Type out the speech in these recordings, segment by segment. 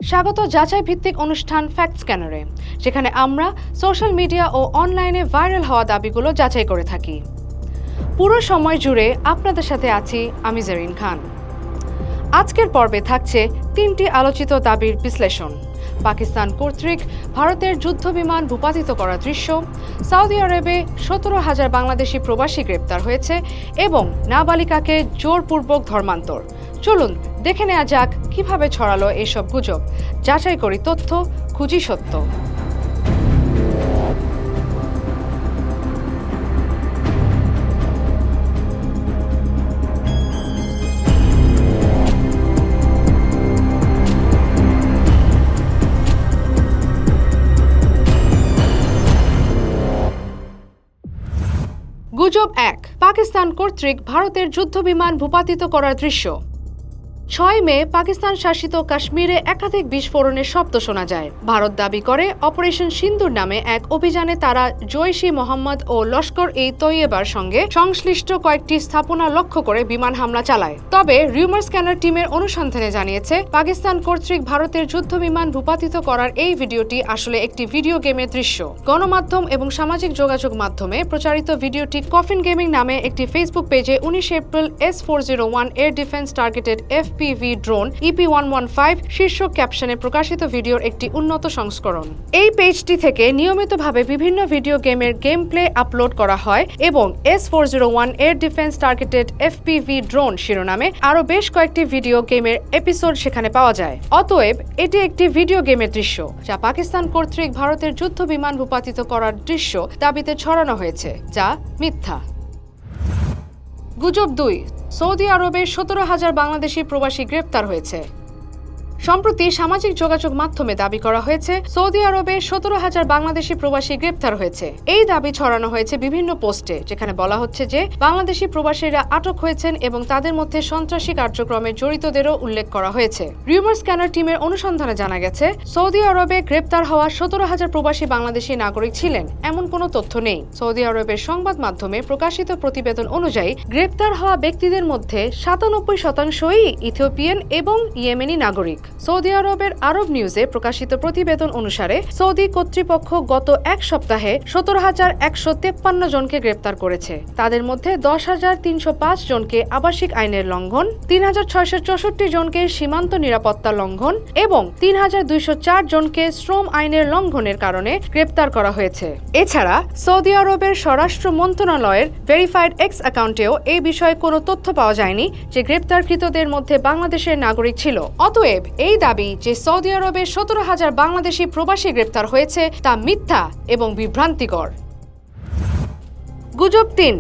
স্বাগত যাচাই ভিত্তিক অনুষ্ঠান ফ্যাক্ট স্ক্যানারে, যেখানে আমরা সোশ্যাল মিডিয়া ও অনলাইনে ভাইরাল হওয়া দাবিগুলো যাচাই করে থাকি। পুরো সময় জুড়ে আপনাদের সাথে আছি আমি জেরিন খান। আজকের পর্বে থাকছে 3টি আলোচিত দাবির বিশ্লেষণ: পাকিস্তান কর্তৃক ভারতের যুদ্ধবিমান ভূপাতিত করার দৃশ্য, সৌদি আরবে 17,000 বাংলাদেশি প্রবাসী গ্রেপ্তার হয়েছে এবং নাবালিকাকে জোরপূর্বক ধর্মান্তর। চলুন দেখে নেওয়া যাক কিভাবে ছড়ালো এসব গুজব। যাচাই করি তথ্য, খুঁজি সত্য। গুজব 1। পাকিস্তান কর্তৃক ভারতের যুদ্ধবিমান ভূপাতিত করার দৃশ্য। 6 মে পাকিস্তান শাসিত কাশ্মীরে একাধিক বিস্ফোরণের শব্দ শোনা যায়। ভারত দাবি করে অপারেশন সিন্দুর নামে এক অভিযানে তারা জৈশ-ই মোহাম্মদ ও লস্কর-ই-তৈয়বার সঙ্গে সংশ্লিষ্ট কয়েকটি স্থাপনা লক্ষ্য করে বিমান হামলা চালায়। তবে রিউমার স্ক্যানার টিমের অনুসন্ধানে জানিয়েছে, পাকিস্তান কর্তৃক ভারতের যুদ্ধবিমান ভূপাতিত করার এই ভিডিওটি আসলে একটি ভিডিও গেমের দৃশ্য। গণমাধ্যম এবং সামাজিক যোগাযোগ মাধ্যমে প্রচারিত ভিডিওটি কফিন গেমিং নামে একটি ফেসবুক পেজে 19 April S-401 air defence targeted FPV drone EP-115 শীর্ষক ক্যাপশনে প্রকাশিত ভিডিওর একটি উন্নত সংস্করণ। এই পেজটি থেকে নিয়মিতভাবে বিভিন্ন ভিডিও গেমের গেম প্লে আপলোড করা হয় এবং S-401 air defence targeted FPV drone শিরোনামে আরও বেশ কয়েকটি ভিডিও গেমের এপিসোড সেখানে পাওয়া যায়। অতএব এটি একটি ভিডিও গেমের দৃশ্য যা পাকিস্তান কর্তৃক ভারতের যুদ্ধ বিমান ভূপাতিত করার দৃশ্য দাবিতে ছড়ানো হয়েছে, যা মিথ্যা। গুজব 2। সৌদি আরবে 17,000 বাংলাদেশি প্রবাসী গ্রেপ্তার হয়েছে। সম্প্রতি সামাজিক যোগাযোগ মাধ্যমে দাবি করা হয়েছে, সৌদি আরবে 17,000 বাংলাদেশি প্রবাসী গ্রেপ্তার হয়েছে। এই দাবি ছড়ানো হয়েছে বিভিন্ন পোস্টে, যেখানে বলা হচ্ছে যে বাংলাদেশি প্রবাসীরা আটক হয়েছেন এবং তাদের মধ্যে সন্ত্রাসী কার্যক্রমে জড়িতদেরও উল্লেখ করা হয়েছে। রিউমার স্ক্যানার টিমের অনুসন্ধানে জানা গেছে, সৌদি আরবে গ্রেপ্তার হওয়া 17,000 প্রবাসী বাংলাদেশি নাগরিক ছিলেন এমন কোনো তথ্য নেই। সৌদি আরবের সংবাদ মাধ্যমে প্রকাশিত প্রতিবেদন অনুযায়ী গ্রেপ্তার হওয়া ব্যক্তিদের মধ্যে 97%ই ইথিওপিয়ান এবং ইয়েমেনি নাগরিক। সৌদি আরবের আরব নিউজে প্রকাশিত প্রতিবেদন অনুসারে সৌদি কর্তৃপক্ষ গত এক সপ্তাহে 17,153 জনকে গ্রেপ্তার করেছে। তাদের মধ্যে 10,305 জনকে আবাসিক আইনের লঙ্ঘন, 3,664 জনকে সীমান্ত নিরাপত্তা লঙ্ঘন এবং 3,204 জনকে শ্রম আইনের লঙ্ঘনের কারণে গ্রেপ্তার করা হয়েছে। এছাড়া সৌদি আরবের স্বরাষ্ট্র মন্ত্রণালয়ের ভেরিফাইড এক্স অ্যাকাউন্টেও এই বিষয়ে কোনো তথ্য পাওয়া যায়নি যে গ্রেপ্তারকৃতদের মধ্যে বাংলাদেশের নাগরিক ছিল। অতএব এই দাবি যে সৌদি আরবে 17,000 বাংলাদেশি প্রবাসী গ্রেপ্তার হয়েছে তা মিথ্যা এবং বিভ্রান্তিকর। গুজব 3।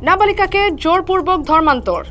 নাবালিকাকে জোরপূর্বক ধর্মান্তর।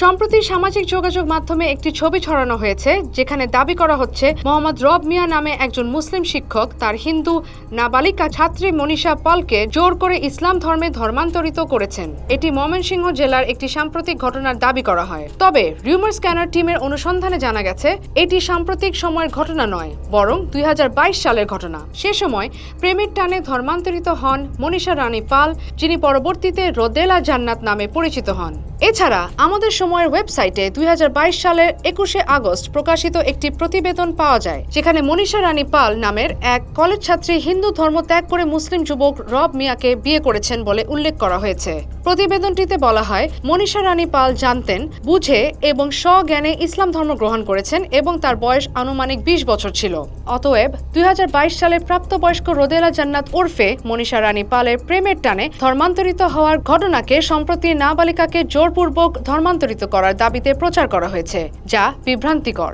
সম্প্রতি সামাজিক যোগাযোগ মাধ্যমে একটি ছবি ছড়ানো হয়েছে, যেখানে দাবি করা হচ্ছে মোহাম্মদ রব মিয়া নামে একজন মুসলিম শিক্ষক তার হিন্দু নাবালিকা ছাত্রী মনীষা পালকে জোর করে ইসলাম ধর্মে ধর্মান্তরিত করেছেন। এটি ময়মনসিংহ জেলার একটি সাম্প্রতিক ঘটনার দাবি করা হয়। তবে রিউমার স্ক্যানার টিমের অনুসন্ধানে জানা গেছে, এটি সাম্প্রতিক সময়ের ঘটনা নয়, বরং 2022 সালের ঘটনা। সে সময় প্রেমের টানে ধর্মান্তরিত হন মনীষা রানী পাল, যিনি পরবর্তীতে রোদেলা জান্নাত নামে পরিচিত হন। এছাড়া আমাদের সময়ের ওয়েবসাইটে 2022 সালের 21শে আগস্ট প্রকাশিত একটি প্রতিবেদন পাওয়া যায়, যেখানে মনীষা রানী পাল নামের এক কলেজ ছাত্রী হিন্দু ধর্ম ত্যাগ করে মুসলিম যুবক রব মিয়াকে বিয়ে করেছেন বলে উল্লেখ করা হয়েছে। প্রতিবেদনটিতে বলা হয়, মনীষা রানী পাল জানতেন, বুঝে এবং স্বজ্ঞানে ইসলাম ধর্ম গ্রহণ করেছেন এবং তার বয়স আনুমানিক 20 বছর ছিল। অতএব 2022 সালে প্রাপ্তবয়স্ক রোদেলা জান্নাত ওরফে মনীষা রানী পালের প্রেমের টানে ধর্মান্তরিত হওয়ার ঘটনাকে সম্প্রতি নাবালিকাকে জোরপূর্বক ধর্মান্তরিত করার দাবিতে প্রচার করা হয়েছে, যা বিভ্রান্তিকর।